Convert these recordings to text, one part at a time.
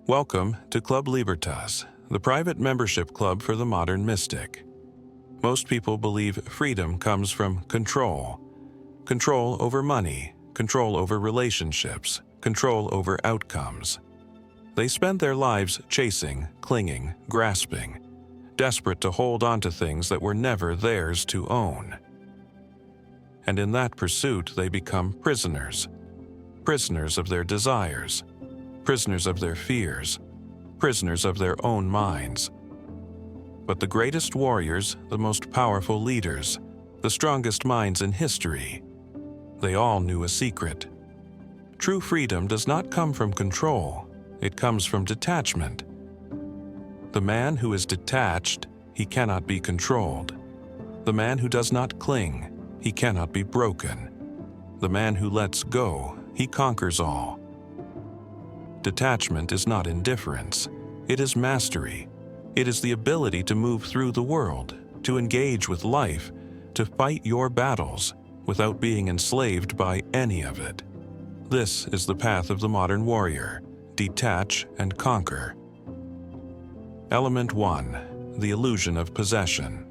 Welcome to Club Libertas, the private membership club for the modern mystic. Most people believe freedom comes from control. Control over money, control over relationships, control over outcomes. They spend their lives chasing, clinging, grasping, desperate to hold on to things that were never theirs to own. And in that pursuit, they become prisoners. Prisoners of their desires, prisoners of their fears, prisoners of their own minds. But the greatest warriors, the most powerful leaders, the strongest minds in history, they all knew a secret. True freedom does not come from control, it comes from detachment. The man who is detached, he cannot be controlled. The man who does not cling, he cannot be broken. The man who lets go, he conquers all. Detachment is not indifference. It is mastery. It is the ability to move through the world, to engage with life, to fight your battles without being enslaved by any of it. This is the path of the modern warrior. Detach and conquer. Element 1. The illusion of possession.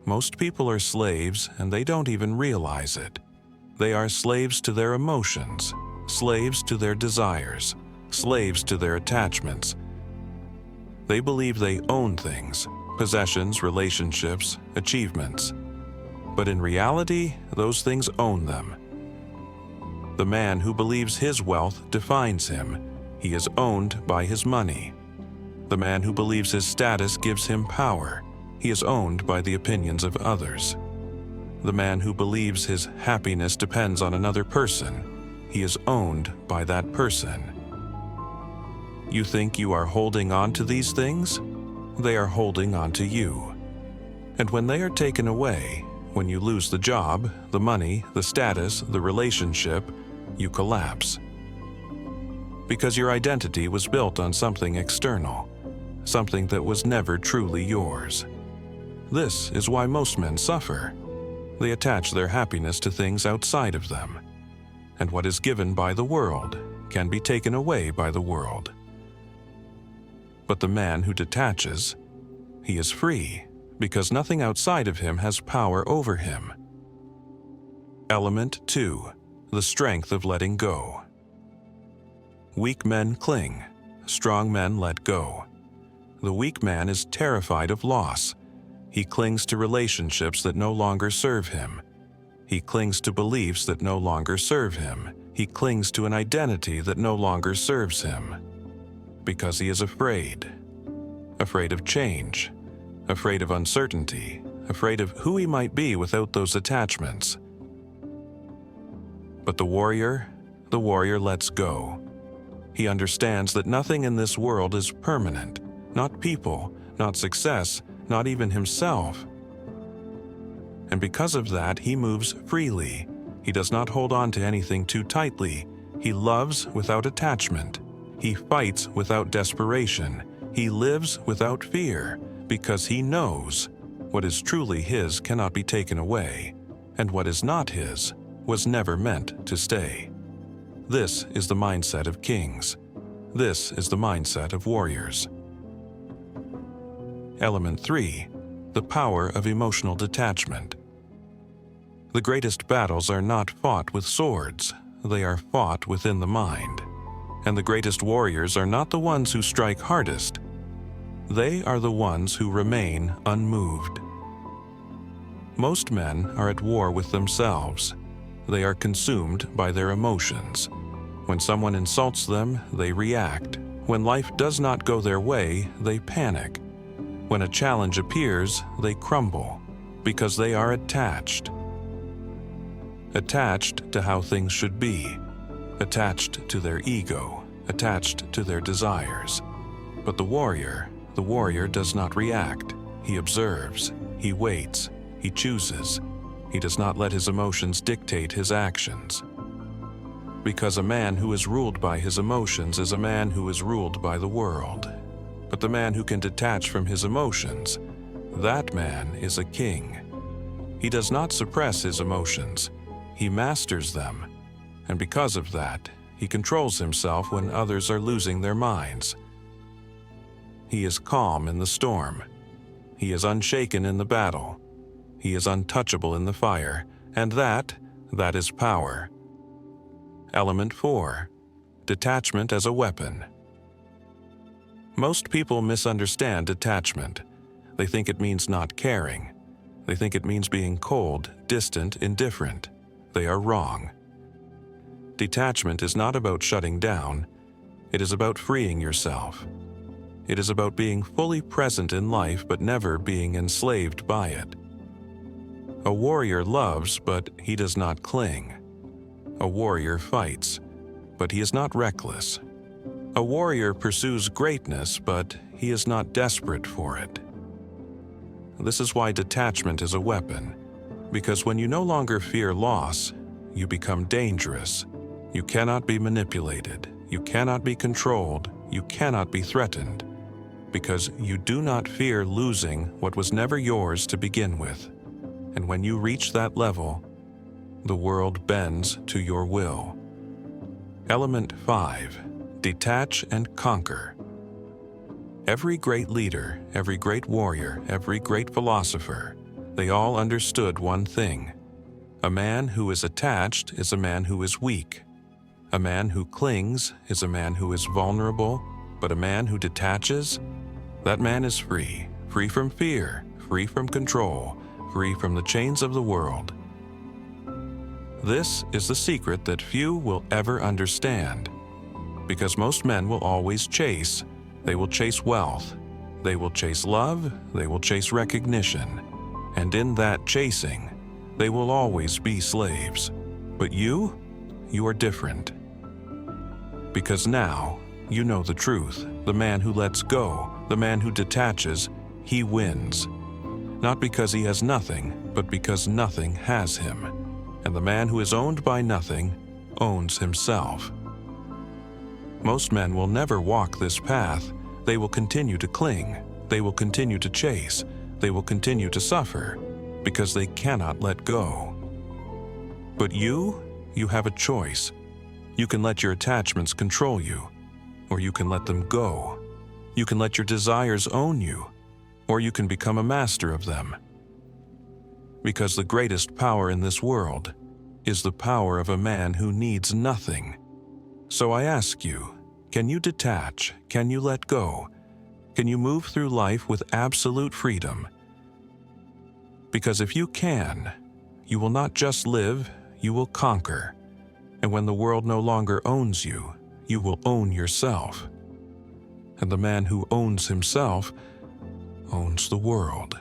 Most people are slaves and they don't even realize it. They are slaves to their emotions, slaves to their desires, slaves to their attachments. They believe they own things, possessions, relationships, achievements. But in reality, those things own them. The man who believes his wealth defines him, he is owned by his money. The man who believes his status gives him power, he is owned by the opinions of others. The man who believes his happiness depends on another person, he is owned by that person. You think you are holding on to these things? They are holding on to you. And when they are taken away, when you lose the job, the money, the status, the relationship, you collapse. Because your identity was built on something external, something that was never truly yours. This is why most men suffer. They attach their happiness to things outside of them. And what is given by the world can be taken away by the world. But the man who detaches, he is free, because nothing outside of him has power over him. Element 2. The strength of letting go. Weak men cling, strong men let go. The weak man is terrified of loss. He clings to relationships that no longer serve him. He clings to beliefs that no longer serve him. He clings to an identity that no longer serves him. Because he is afraid. Afraid of change. Afraid of uncertainty. Afraid of who he might be without those attachments. But the warrior lets go. He understands that nothing in this world is permanent. Not people, not success, not even himself. And because of that, he moves freely. He does not hold on to anything too tightly. He loves without attachment. He fights without desperation. He lives without fear, because he knows what is truly his cannot be taken away, and what is not his was never meant to stay. This is the mindset of kings. This is the mindset of warriors. Element 3. The power of emotional detachment. The greatest battles are not fought with swords, they are fought within the mind. And the greatest warriors are not the ones who strike hardest, they are the ones who remain unmoved. Most men are at war with themselves. They are consumed by their emotions. When someone insults them, they react. When life does not go their way, they panic. When a challenge appears, they crumble, because they are attached. Attached to how things should be, attached to their ego, attached to their desires. But the warrior does not react. He observes, he waits, he chooses. He does not let his emotions dictate his actions. Because a man who is ruled by his emotions is a man who is ruled by the world. But the man who can detach from his emotions, that man is a king. He does not suppress his emotions. He masters them. And because of that, He controls himself when others are losing their minds. He is calm in the storm. He is unshaken in the battle. He is untouchable in the fire, and that is power. Element 4. Detachment as a weapon. Most people misunderstand detachment. They think it means not caring. They think it means being cold, distant, indifferent. They are wrong. Detachment is not about shutting down. It is about freeing yourself. It is about being fully present in life but never being enslaved by it. A warrior loves, but he does not cling. A warrior fights, but he is not reckless. A warrior pursues greatness, but he is not desperate for it. This is why detachment is a weapon, because when you no longer fear loss, you become dangerous. You cannot be manipulated. You cannot be controlled. You cannot be threatened, because you do not fear losing what was never yours to begin with. And when you reach that level, the world bends to your will. Element 5. Detach and conquer. Every great leader, every great warrior, every great philosopher, they all understood one thing. A man who is attached is a man who is weak. A man who clings is a man who is vulnerable, but a man who detaches, that man is free, free from fear, free from control, free from the chains of the world. This is the secret that few will ever understand, because most men will always chase. They will chase wealth, they will chase love, they will chase recognition, and in that chasing, they will always be slaves. But you are different. Because now, you know the truth. The man who lets go, the man who detaches, he wins. Not because he has nothing, but because nothing has him. And the man who is owned by nothing owns himself. Most men will never walk this path. They will continue to cling. They will continue to chase. They will continue to suffer because they cannot let go. But you have a choice. You can let your attachments control you, or you can let them go. You can let your desires own you, or you can become a master of them. Because the greatest power in this world is the power of a man who needs nothing. So I ask you, can you detach? Can you let go? Can you move through life with absolute freedom? Because if you can, you will not just live, you will conquer. And when the world no longer owns you, you will own yourself. And the man who owns himself owns the world.